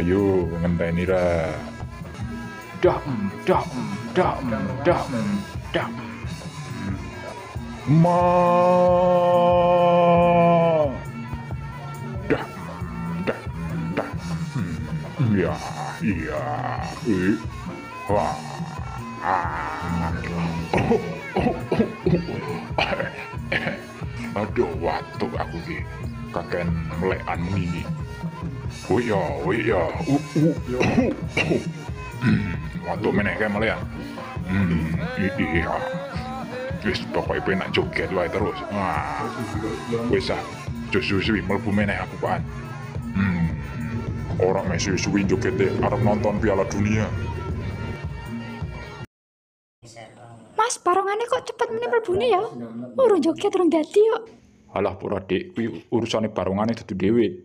Ayo ngenteni ra. Dah, dah, dah, dah, dah. Ma. Dah, dah, dah. Iya, iya. Wah. Oh, oh, oh. Aduh, waktu aku ki kakek melekan ini. Oh iya. Waktu meneh kae melekan. Iya. Wis pokoke penak joget wae terus. Wah. Wis ah, suwi mlebu meneh aku kan. Orang mesih suwi joget arep nonton Piala Dunia. Mas, barongane kok cepet meneh mlebune ya? Urung joget urung dadi kok. Alah pura dik, kuwi urusane barongane dudu dhewe.